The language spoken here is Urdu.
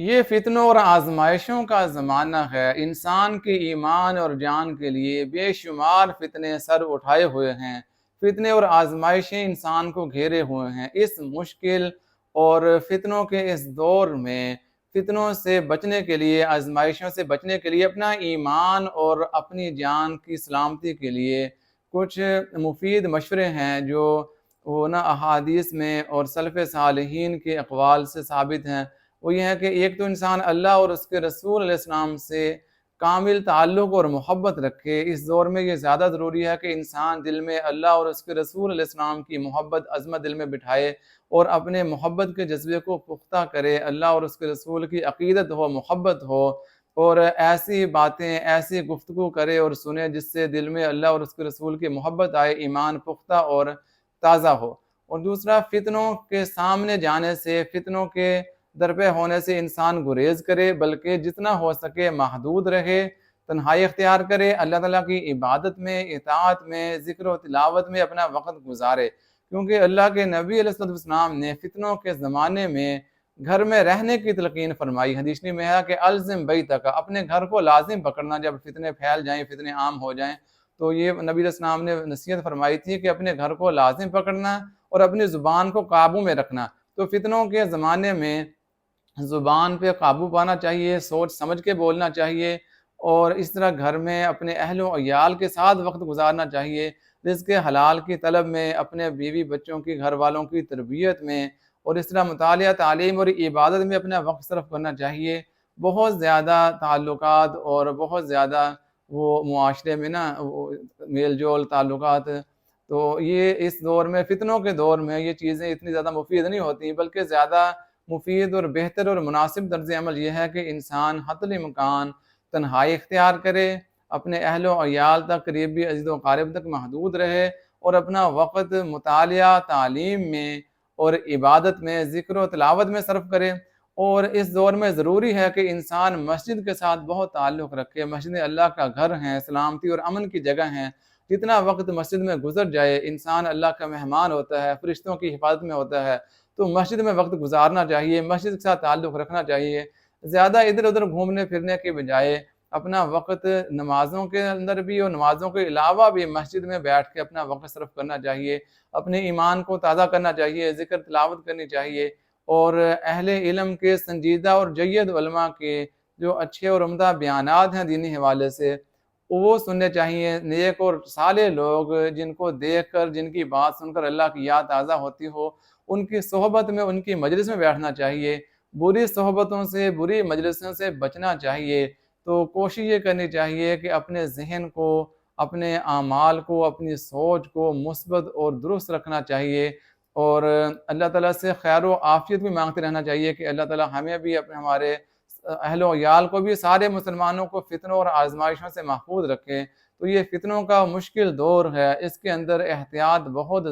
یہ فتنوں اور آزمائشوں کا زمانہ ہے۔ انسان کے ایمان اور جان کے لیے بے شمار فتنے سر اٹھائے ہوئے ہیں۔ فتنے اور آزمائشیں انسان کو گھیرے ہوئے ہیں۔ اس مشکل اور فتنوں کے اس دور میں فتنوں سے بچنے کے لیے، آزمائشوں سے بچنے کے لیے، اپنا ایمان اور اپنی جان کی سلامتی کے لیے کچھ مفید مشورے ہیں جو وہ احادیث میں اور سلف صالحین کے اقوال سے ثابت ہیں۔ وہ یہ ہے کہ ایک تو انسان اللہ اور اس کے رسول علیہ السلام سے کامل تعلق اور محبت رکھے۔ اس دور میں یہ زیادہ ضروری ہے کہ انسان دل میں اللہ اور اس کے رسول علیہ السلام کی محبت، عظمت دل میں بٹھائے اور اپنے محبت کے جذبے کو پختہ کرے، اللہ اور اس کے رسول کی عقیدت ہو، محبت ہو، اور ایسی باتیں، ایسی گفتگو کرے اور سنے جس سے دل میں اللہ اور اس کے رسول کی محبت آئے، ایمان پختہ اور تازہ ہو۔ اور دوسرا، فتنوں کے سامنے جانے سے، فتنوں کے درپے ہونے سے انسان گریز کرے، بلکہ جتنا ہو سکے محدود رہے، تنہائی اختیار کرے، اللہ تعالیٰ کی عبادت میں، اطاعت میں، ذکر و تلاوت میں اپنا وقت گزارے، کیونکہ اللہ کے نبی علیہ السلام نے فتنوں کے زمانے میں گھر میں رہنے کی تلقین فرمائی۔ حدیث میں ہے کہ الزم بیتک، اپنے گھر کو لازم پکڑنا، جب فتنے پھیل جائیں، فتنے عام ہو جائیں، تو یہ نبی علیہ السلام نے نصیحت فرمائی تھی کہ اپنے گھر کو لازم پکڑنا اور اپنی زبان کو قابو میں رکھنا۔ تو فتنوں کے زمانے میں زبان پہ قابو پانا چاہیے، سوچ سمجھ کے بولنا چاہیے، اور اس طرح گھر میں اپنے اہل و عیال کے ساتھ وقت گزارنا چاہیے، رزق حلال کی طلب میں، اپنے بیوی بچوں کی، گھر والوں کی تربیت میں، اور اس طرح مطالعہ، تعلیم اور عبادت میں اپنا وقت صرف کرنا چاہیے۔ بہت زیادہ تعلقات اور بہت زیادہ وہ معاشرے میں میل جول تعلقات، تو یہ اس دور میں، فتنوں کے دور میں، یہ چیزیں اتنی زیادہ مفید نہیں ہوتی، بلکہ زیادہ مفید اور بہتر اور مناسب طرز عمل یہ ہے کہ انسان حتی الامکان تنہائی اختیار کرے، اپنے اہل و عیال تک، قریبی عزیز و اقارب تک محدود رہے، اور اپنا وقت مطالعہ، تعلیم میں اور عبادت میں، ذکر و تلاوت میں صرف کرے۔ اور اس دور میں ضروری ہے کہ انسان مسجد کے ساتھ بہت تعلق رکھے۔ مسجد اللہ کا گھر ہیں، سلامتی اور امن کی جگہ ہیں۔ جتنا وقت مسجد میں گزر جائے، انسان اللہ کا مہمان ہوتا ہے، فرشتوں کی حفاظت میں ہوتا ہے، تو مسجد میں وقت گزارنا چاہیے، مسجد کے ساتھ تعلق رکھنا چاہیے۔ زیادہ ادھر ادھر گھومنے پھرنے کے بجائے اپنا وقت نمازوں کے اندر بھی اور نمازوں کے علاوہ بھی مسجد میں بیٹھ کے اپنا وقت صرف کرنا چاہیے، اپنے ایمان کو تازہ کرنا چاہیے، ذکر تلاوت کرنی چاہیے، اور اہل علم کے سنجیدہ اور جید علماء کے جو اچھے اور عمدہ بیانات ہیں دینی حوالے سے، وہ سننے چاہیے۔ نیک اور صالح لوگ جن کو دیکھ کر، جن کی بات سن کر اللہ کی یاد تازہ ہوتی ہو، ان کی صحبت میں، ان کی مجلس میں بیٹھنا چاہیے۔ بری صحبتوں سے، بری مجلسوں سے بچنا چاہیے۔ تو کوشش یہ کرنی چاہیے کہ اپنے ذہن کو، اپنے اعمال کو، اپنی سوچ کو مثبت اور درست رکھنا چاہیے، اور اللہ تعالیٰ سے خیر و عافیت بھی مانگتے رہنا چاہیے کہ اللہ تعالیٰ ہمیں بھی، اپنے ہمارے اہل و عیال کو بھی، سارے مسلمانوں کو فتنوں اور آزمائشوں سے محفوظ رکھے۔ تو یہ فتنوں کا مشکل دور ہے، اس کے اندر احتیاط بہت